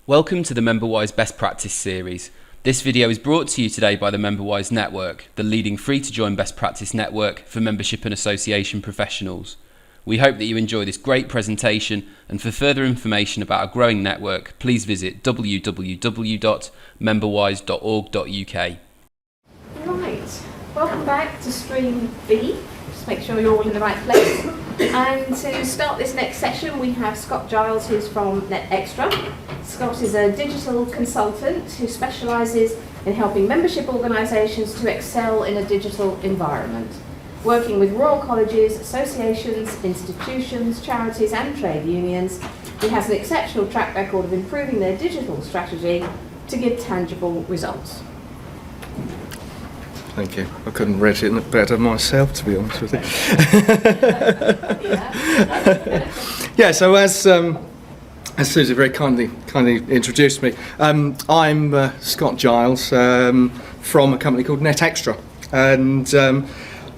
Welcome to the MemberWise Best Practice series. This video is brought to you today by the MemberWise Network, the leading free-to-join best practice network for membership and association professionals. We hope that you enjoy this great presentation, and for further information about our growing network, please visit www.memberwise.org.uk. Right, welcome back to Stream B. Just make sure you're all in the right place. And to start this next session, we have Scott Giles, who's from NetXtra. Scott is a digital consultant who specialises in helping membership organisations to excel in a digital environment. Working with Royal Colleges, associations, institutions, charities and trade unions, he has an exceptional track record of improving their digital strategy to give tangible results. Thank you. I couldn't read it better myself, to be honest with you. Yeah. So as Susie very kindly introduced me, I'm Scott Giles from a company called NetXtra, and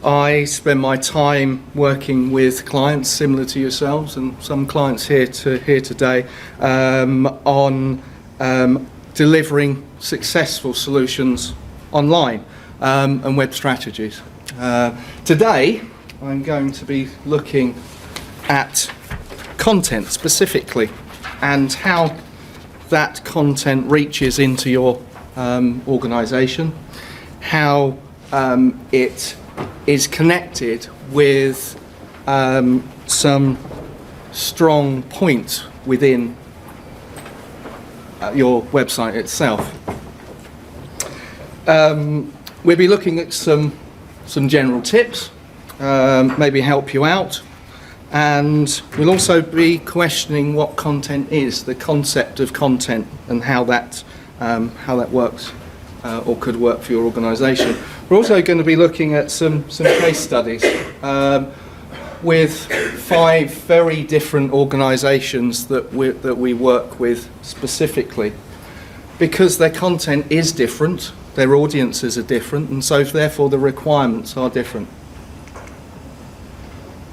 I spend my time working with clients similar to yourselves and some clients here today on delivering successful solutions online. And web strategies. Today I'm going to be looking at content specifically and how that content reaches into your organisation, how it is connected with some strong points within your website itself. We'll be looking at some general tips, maybe help you out, and we'll also be questioning what content is, the concept of content, and how that works or could work for your organisation. We're also going to be looking at some case studies with 5 very different organisations that we work with specifically, because their content is different. Their audiences are different, and so therefore the requirements are different.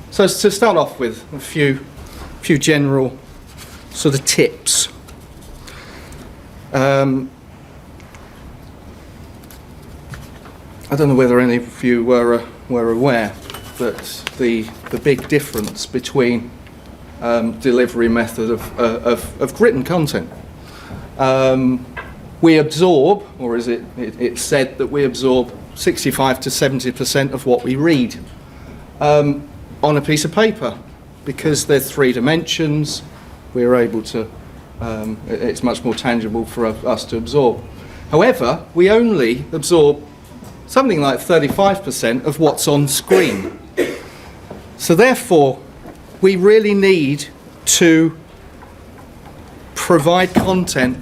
So to start off with a few general sort of tips. I don't know whether any of you were aware that the big difference between delivery method of written content. We absorb, or is it's said that we absorb 65 to 70% of what we read on a piece of paper, because there's 3 dimensions. We're able to, it's much more tangible for us to absorb. However, we only absorb something like 35% of what's on screen. So therefore, we really need to provide content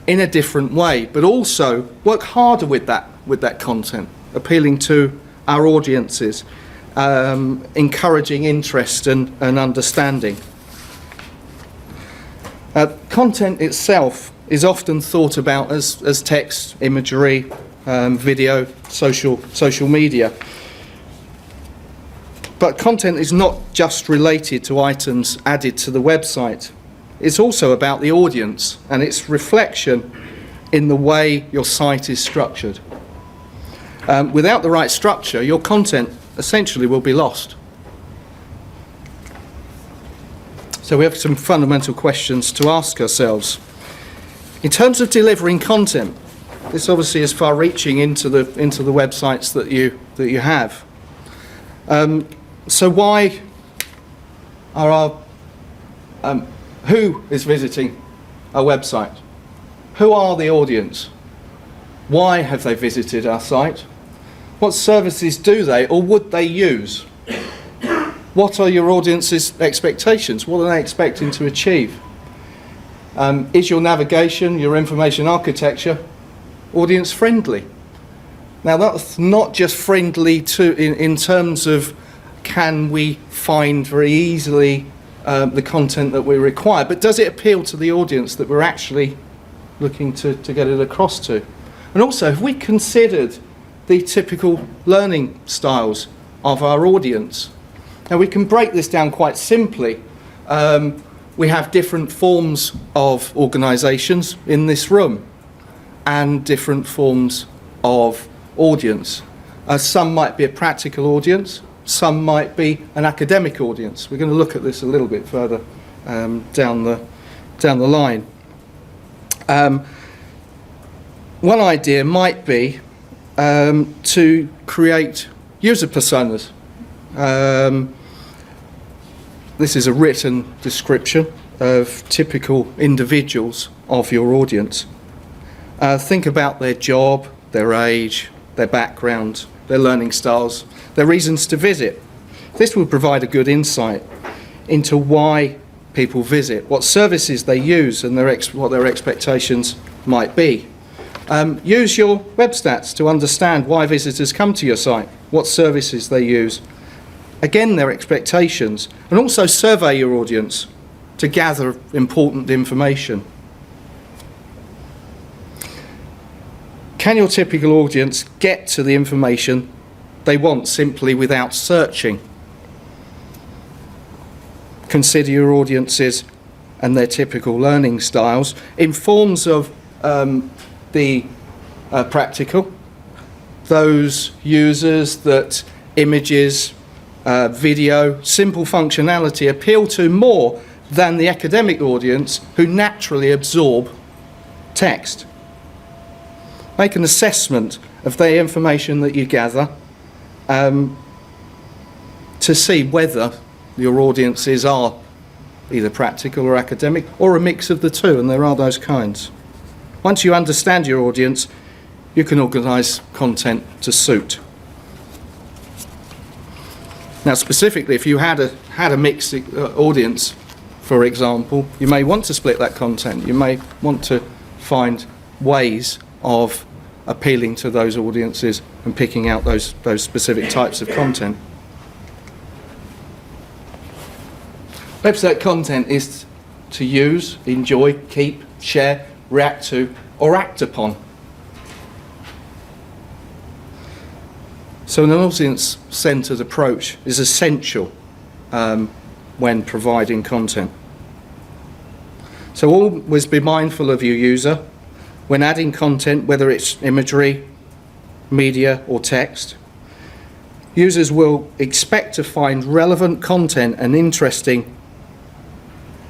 in a different way, but also work harder with that content, appealing to our audiences, encouraging interest and understanding. Content itself is often thought about as text, imagery, video, social media. But content is not just related to items added to the website. It's also about the audience and its reflection in the way your site is structured. Without the right structure, your content essentially will be lost. So we have some fundamental questions to ask ourselves. In terms of delivering content, this obviously is far-reaching into the websites that you have. So why are our who is visiting our website? Who are the audience? Why have they visited our site? What services do they or would they use? What are your audience's expectations? What are they expecting to achieve? Is your navigation, your information architecture, audience friendly? Now that's not just friendly in terms of can we find very easily the content that we require, but does it appeal to the audience that we're actually looking to get it across to? And also, have we considered the typical learning styles of our audience? Now we can break this down quite simply. we have different forms of organisations in this room and different forms of audience. Some might be a practical audience, some might be an academic audience. We're going to look at this a little bit further down the line. One idea might be to create user personas. This is a written description of typical individuals of your audience. Think about their job, their age, their background, their learning styles, their reasons to visit. This will provide a good insight into why people visit, what services they use, and what their expectations might be. Use your web stats to understand why visitors come to your site, what services they use, again their expectations, and also survey your audience to gather important information. Can your typical audience get to the information they want simply without searching? Consider your audiences and their typical learning styles in forms of the practical, those users that images, video, simple functionality appeal to more than the academic audience who naturally absorb text. Make an assessment of the information that you gather to see whether your audiences are either practical or academic or a mix of the two, and there are those kinds. Once you understand your audience, you can organise content to suit. Now, specifically, if you had a mixed audience, for example, you may want to split that content. You may want to find ways of appealing to those audiences and picking out those specific types of content. Website content is to use, enjoy, keep, share, react to, or act upon. So an audience-centred approach is essential when providing content. So always be mindful of your user when adding content, whether it's imagery, media, or text. Users will expect to find relevant content and interesting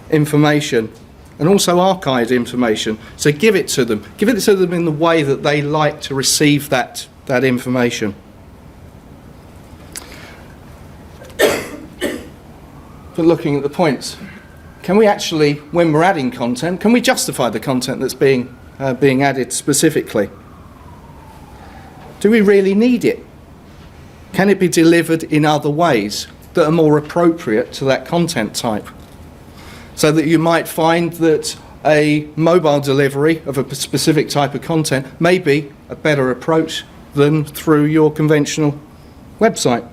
information, and also archived information. So give it to them. Give it to them in the way that they like to receive that information. But looking at the points, can we actually, when we're adding content, can we justify the content that's being added specifically? Do we really need it? Can it be delivered in other ways that are more appropriate to that content type? So that you might find that a mobile delivery of a specific type of content may be a better approach than through your conventional website.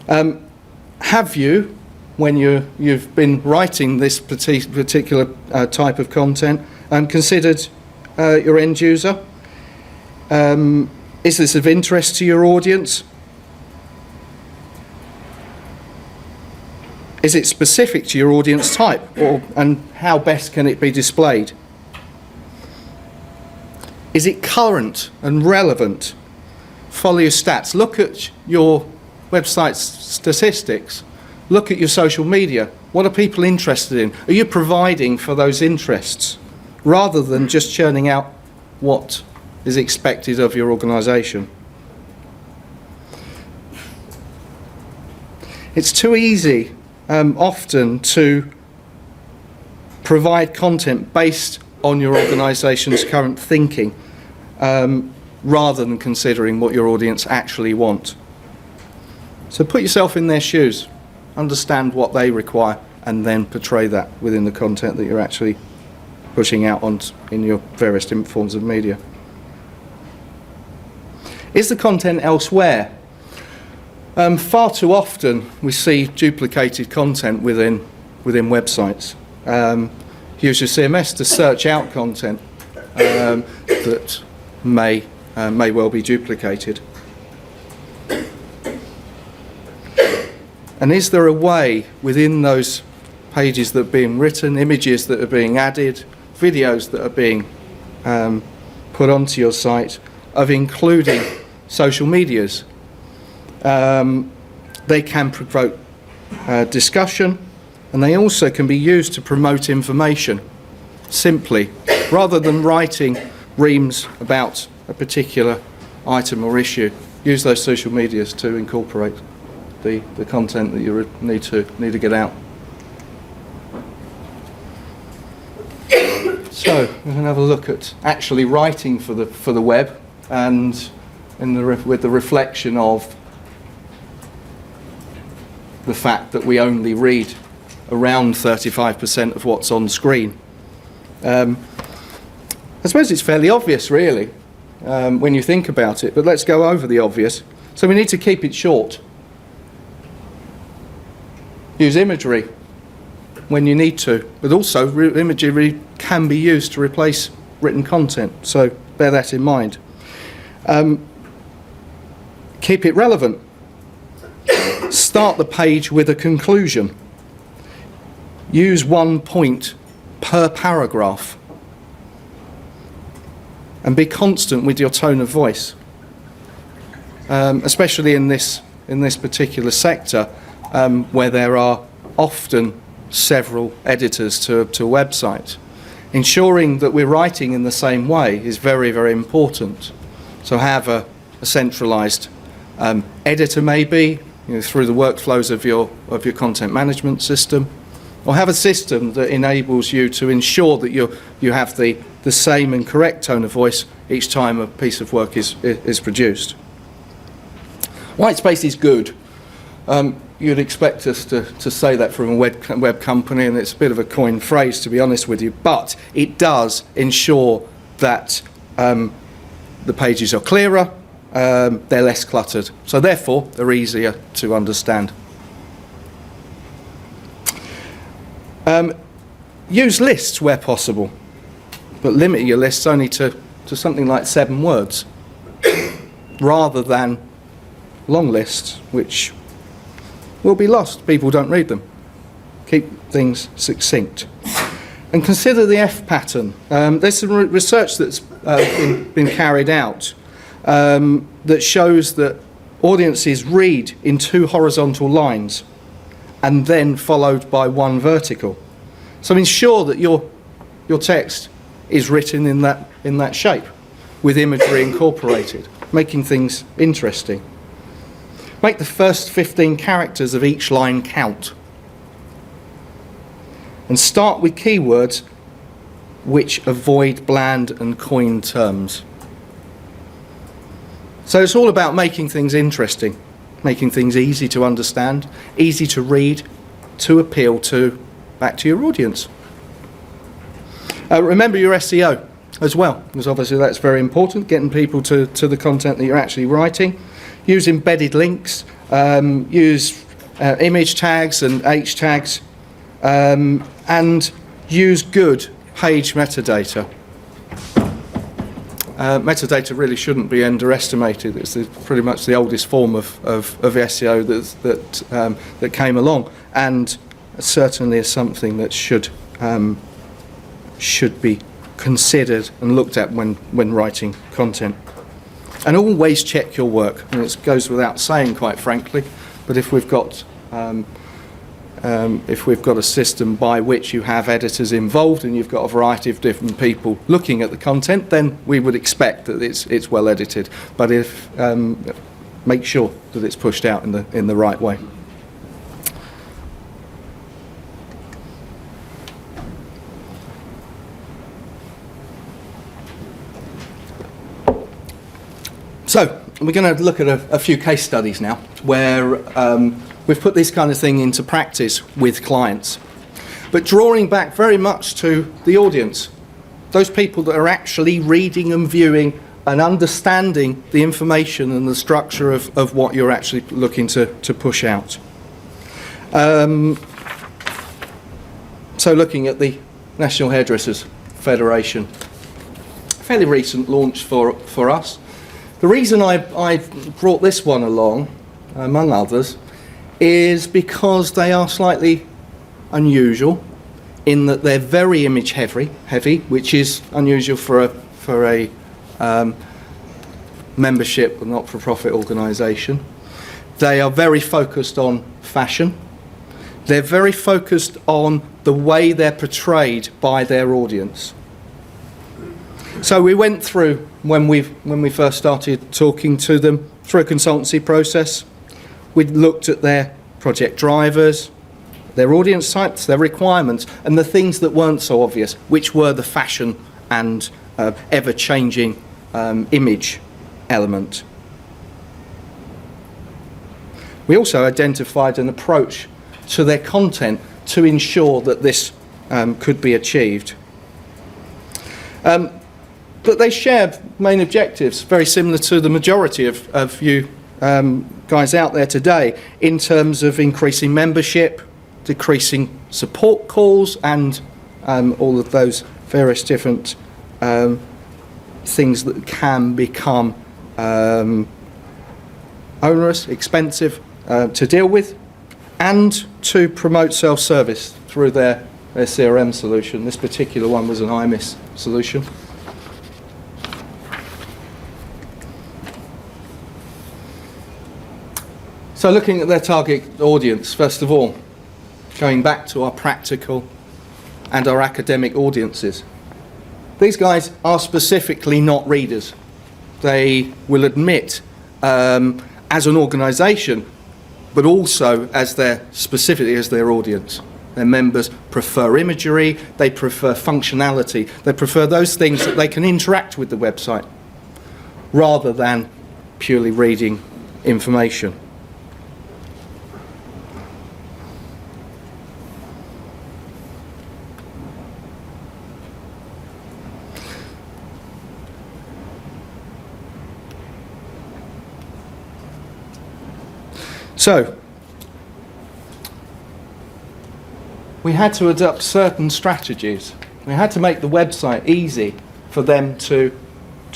Have you, when you've been writing this particular type of content, considered your end user? Is this of interest to your audience? Is it specific to your audience type, and how best can it be displayed? Is it current and relevant? Follow your stats. Look at your website's statistics. Look at your social media. What are people interested in? Are you providing for those interests, rather than just churning out what is expected of your organisation? It's too easy often to provide content based on your organisation's current thinking, rather than considering what your audience actually want. So put yourself in their shoes, understand what they require, and then portray that within the content that you're actually pushing out in your various different forms of media. Is the content elsewhere? Far too often we see duplicated content within websites. Use your CMS to search out content that may well be duplicated. And is there a way within those pages that are being written, images that are being added, videos that are being put onto your site, of including social medias. They can provoke discussion, and they also can be used to promote information simply, rather than writing reams about a particular item or issue. Use those social medias to incorporate the content that you need to get out. So we're going to have a look at actually writing for the web, and with the reflection of the fact that we only read around 35% of what's on screen. I suppose it's fairly obvious, really, when you think about it, but let's go over the obvious. So we need to keep it short. Use imagery when you need to, but also imagery can be used to replace written content, so bear that in mind. Keep it relevant. Start the page with a conclusion. Use 1 point per paragraph. And be constant with your tone of voice. Especially in this particular sector, where there are often several editors to a website. Ensuring that we're writing in the same way is very, very important. So have a centralized editor, maybe, through the workflows of your content management system, or have a system that enables you to ensure that you have the same and correct tone of voice each time a piece of work is produced. White space is good. You'd expect us to say that from a web company, and it's a bit of a coined phrase, to be honest with you, but it does ensure that the pages are clearer, they're less cluttered, so therefore they're easier to understand. Use lists where possible, but limit your lists only to something like 7 words, rather than long lists, which will be lost. People don't read them. Keep things succinct. And consider the F pattern. There's some research that's been carried out that shows that audiences read in 2 horizontal lines and then followed by 1 vertical. So ensure that your text is written in that shape, with imagery incorporated, making things interesting. Make the first 15 characters of each line count. And start with keywords which avoid bland and coined terms. So it's all about making things interesting, making things easy to understand, easy to read, to appeal to, back to your audience. Remember your SEO as well, because obviously that's very important, getting people to the content that you're actually writing. Use embedded links, use image tags and H tags, and use good page metadata. Metadata really shouldn't be underestimated. It's pretty much the oldest form of SEO that came along, and certainly is something that should be considered and looked at when writing content. And always check your work. And it goes without saying, quite frankly, but if we've got a system by which you have editors involved and you've got a variety of different people looking at the content, then we would expect that it's well edited. But make sure that it's pushed out in the right way. So we're going to look at a few case studies now where we've put this kind of thing into practice with clients, but drawing back very much to the audience, those people that are actually reading and viewing and understanding the information and the structure of what you're actually looking to push out. So looking at the National Hairdressers Federation, fairly recent launch for us. The reason I brought this one along, among others, is because they are slightly unusual in that they're very image heavy, which is unusual for a membership or not-for-profit organisation. They are very focused on fashion. They're very focused on the way they're portrayed by their audience. So we went through, when we first started talking to them, through a consultancy process. We looked at their project drivers, their audience types, their requirements, and the things that weren't so obvious, which were the fashion and ever-changing image element. We also identified an approach to their content to ensure that this could be achieved. But they shared main objectives, very similar to the majority of you guys out there today, in terms of increasing membership, decreasing support calls, and all of those various different things that can become onerous, expensive to deal with, and to promote self-service through their CRM solution. This particular one was an IMIS solution. So looking at their target audience, first of all, going back to our practical and our academic audiences. These guys are specifically not readers. They will admit, as an organisation, but also as specifically as their audience. Their members prefer imagery, they prefer functionality, they prefer those things that they can interact with the website, rather than purely reading information. So, we had to adopt certain strategies. We had to make the website easy for them to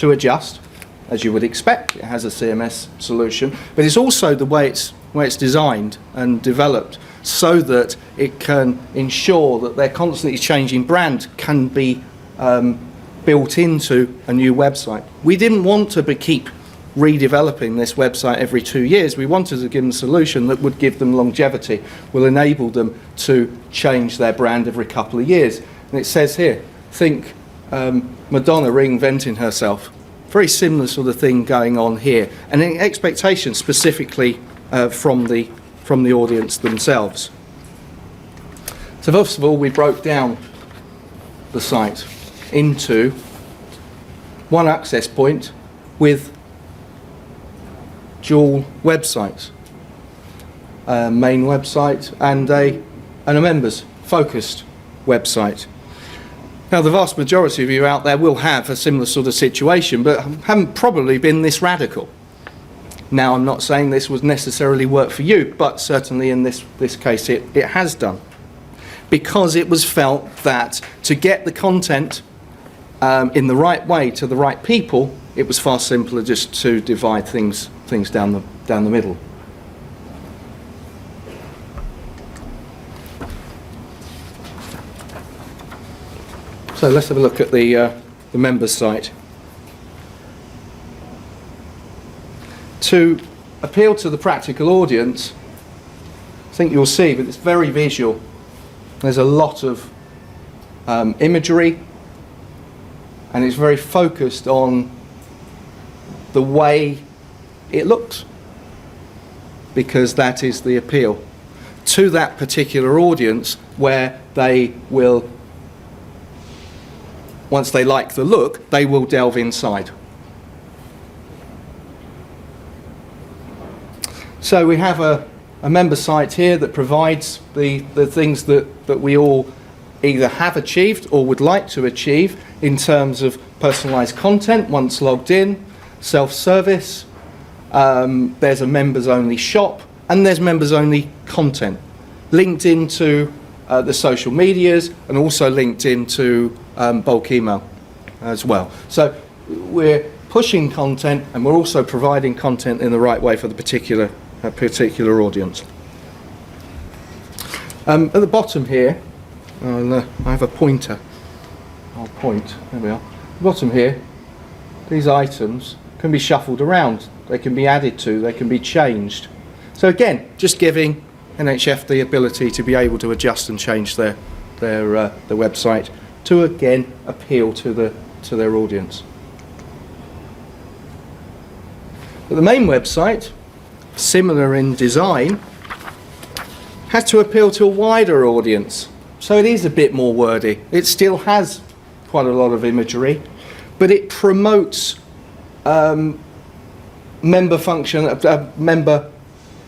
adjust, as you would expect. It has a CMS solution, but it's also the way it's designed and developed so that it can ensure that their constantly changing brand can be built into a new website. We didn't want to keep redeveloping this website every 2 years. We wanted to give them a solution that would give them longevity, will enable them to change their brand every couple of years. And it says here, think Madonna reinventing herself. Very similar sort of thing going on here, and an expectation specifically from the audience themselves. So first of all, we broke down the site into one access point with dual websites, a main website and a members focused website. Now, the vast majority of you out there will have a similar sort of situation, but haven't probably been this radical. Now, I'm not saying this would necessarily work for you, but certainly in this case it has done, because it was felt that to get the content in the right way to the right people, it was far simpler just to divide things down the middle. So let's have a look at the members site. To appeal to the practical audience, I think you'll see that it's very visual. There's a lot of imagery, and it's very focused on the way it looks, because that is the appeal to that particular audience, where they will, once they like the look, they will delve inside. So we have a member site here that provides the things that we all either have achieved or would like to achieve in terms of personalised content once logged in, self-service, there's a members-only shop, and there's members-only content linked into the social medias, and also linked into bulk email as well. So we're pushing content, and we're also providing content in the right way for the particular audience. At the bottom here, I have a pointer. I'll point. There we are. At the bottom here, these items can be shuffled around. They can be added to. They can be changed. So again, just giving NHF the ability to be able to adjust and change their website to again appeal to their audience. But the main website, similar in design, has to appeal to a wider audience. So it is a bit more wordy. It still has quite a lot of imagery, but it promotes member function, member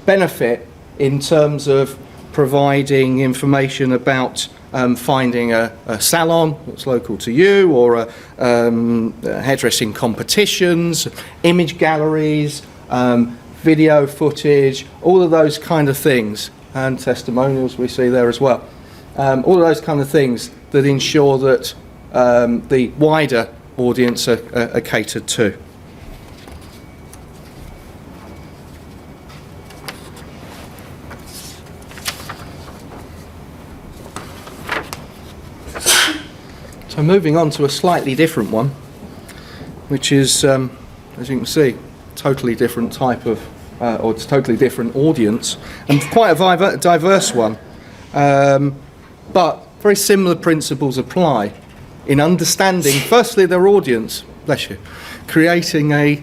benefit in terms of providing information about finding a salon that's local to you, or hairdressing competitions, image galleries, video footage, all of those kind of things, and testimonials we see there as well. All of those kind of things that ensure that the wider audience are catered to. So moving on to a slightly different one, which is, as you can see, totally different type of, or it's totally different audience, and quite a diverse one. But very similar principles apply in understanding, firstly, their audience, bless you, creating a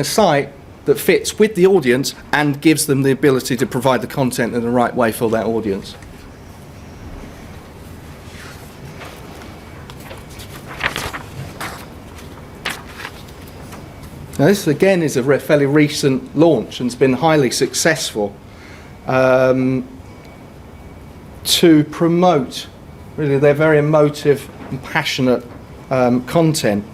site that fits with the audience and gives them the ability to provide the content in the right way for that audience. Now this again is a fairly recent launch and has been highly successful to promote really their very emotive and passionate content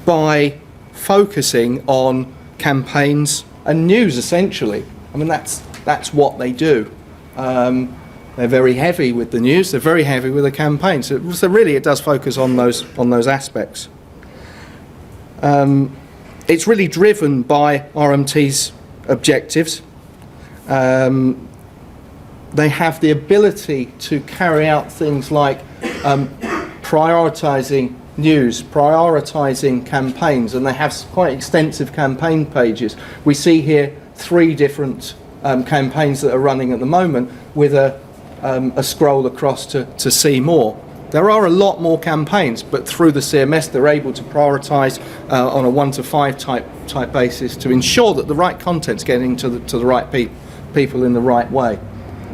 by focusing on campaigns and news essentially. I mean that's what they do. They're very heavy with the news, they're very heavy with the campaigns. So really it does focus on those aspects. It's really driven by RMT's objectives. They have the ability to carry out things like prioritising news, prioritising campaigns, and they have quite extensive campaign pages. We see here 3 different campaigns that are running at the moment with a scroll across to see more. There are a lot more campaigns, but through the CMS they're able to prioritise on a 1 to 5 type basis to ensure that the right content's getting to the right people in the right way.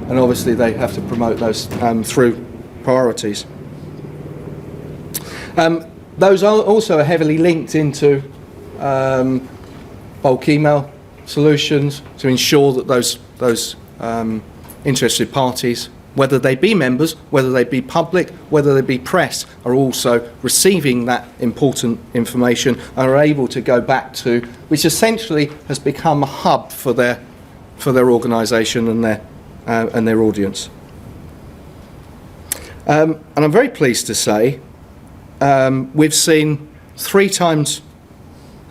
And obviously they have to promote those through priorities. Those are also heavily linked into bulk email solutions to ensure that those interested parties, whether they be members, whether they be public, whether they be press, are also receiving that important information and are able to go back to, which essentially has become a hub for their organisation and their audience. And I'm very pleased to say we've seen 3 times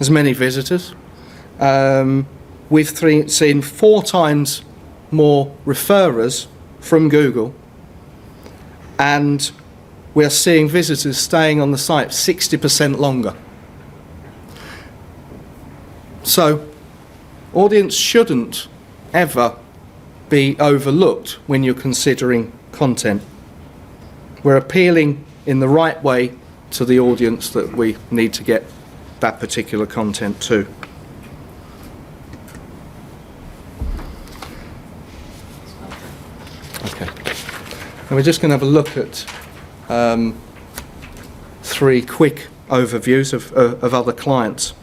as many visitors. We've seen 4 times more referrers from Google, and we're seeing visitors staying on the site 60% longer. So audience shouldn't ever be overlooked when you're considering content. We're appealing in the right way to the audience that we need to get that particular content to. Okay. And we're just going to have a look at 3 quick overviews of other clients.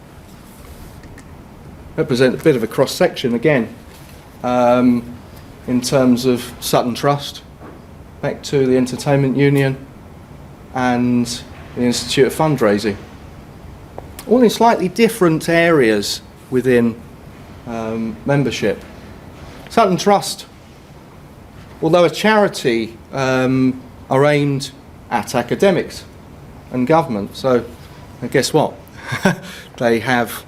Represent a bit of a cross-section again in terms of Sutton Trust, back to the Entertainment Union and the Institute of Fundraising. All in slightly different areas within membership. Sutton Trust, although a charity, are aimed at academics and government. So guess what? They have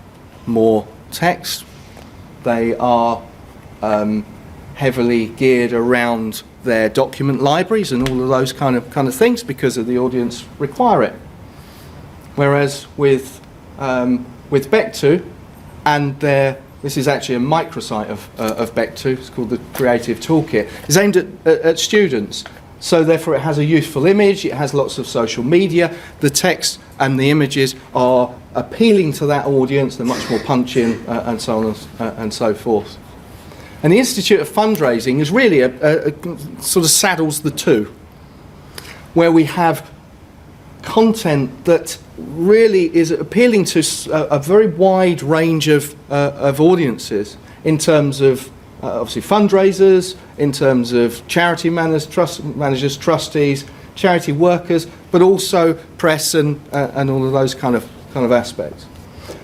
more text. They are heavily geared around their document libraries and all of those kind of things because of the audience require it. Whereas with Beck2 and this is actually a microsite of Beck2, it's called the Creative Toolkit, it's aimed at students. So therefore it has a useful image, it has lots of social media, the text and the images are appealing to that audience, they're much more punchy and so on and so forth. And the Institute of Fundraising is really a sort of saddles the two, where we have content that really is appealing to a very wide range of audiences in terms of obviously fundraisers, in terms of charity managers, trustees, charity workers, but also press and all of those kind of aspects.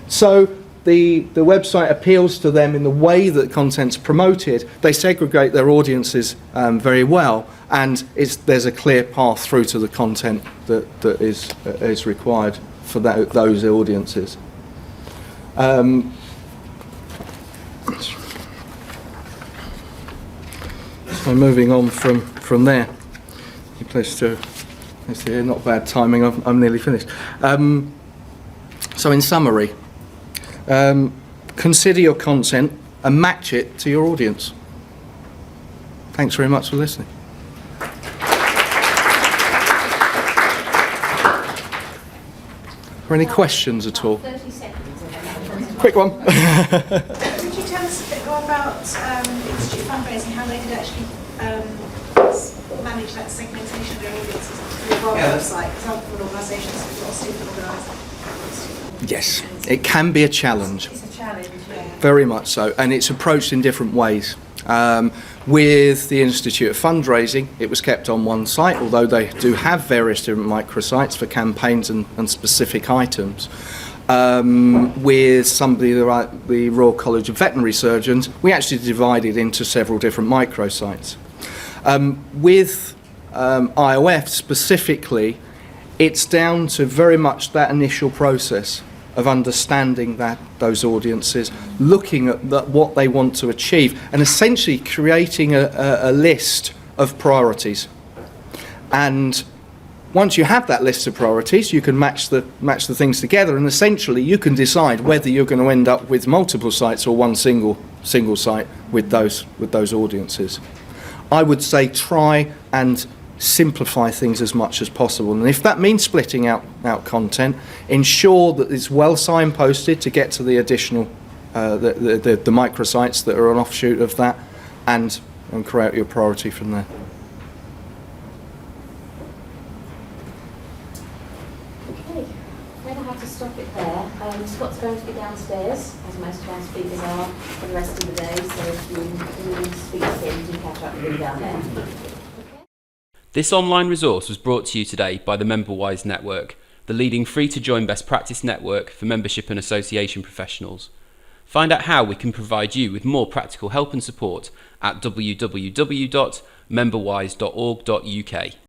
So the website appeals to them in the way that content's promoted. They segregate their audiences very well, and there's a clear path through to the content that is required for those audiences. So moving on from there, not bad timing. I'm nearly finished. So in summary, consider your content and match it to your audience. Thanks very much for listening. Are there any questions at all? 30 seconds. Quick one. Could you tell us a bit more about Institute Fundraising, how they could actually manage that segmentation of their audiences through our website? Because other organisations have got student organised. Yes, it can be a challenge. It's a challenge, yeah. Very much so, and it's approached in different ways. With the Institute of Fundraising, it was kept on one site, although they do have various different microsites for campaigns and specific items. With somebody like the Royal College of Veterinary Surgeons, we actually divided into several different microsites. With IOF specifically, it's down to very much that initial process of understanding those audiences, looking at what they want to achieve, and essentially creating a list of priorities. And once you have that list of priorities, you can match the things together, and essentially you can decide whether you're going to end up with multiple sites or one single site with those audiences. I would say try and simplify things as much as possible, and if that means splitting out content, ensure that it's well signposted to get to the additional the microsites that are an offshoot of that, and create your priority from there. Okay, we're going to have to stop it there. Scott's going to be downstairs, as most of our speakers are, for the rest of the day, so if you need to speak to him, you can catch up with him down there. This online resource was brought to you today by the MemberWise Network, the leading free-to-join best practice network for membership and association professionals. Find out how we can provide you with more practical help and support at www.memberwise.org.uk.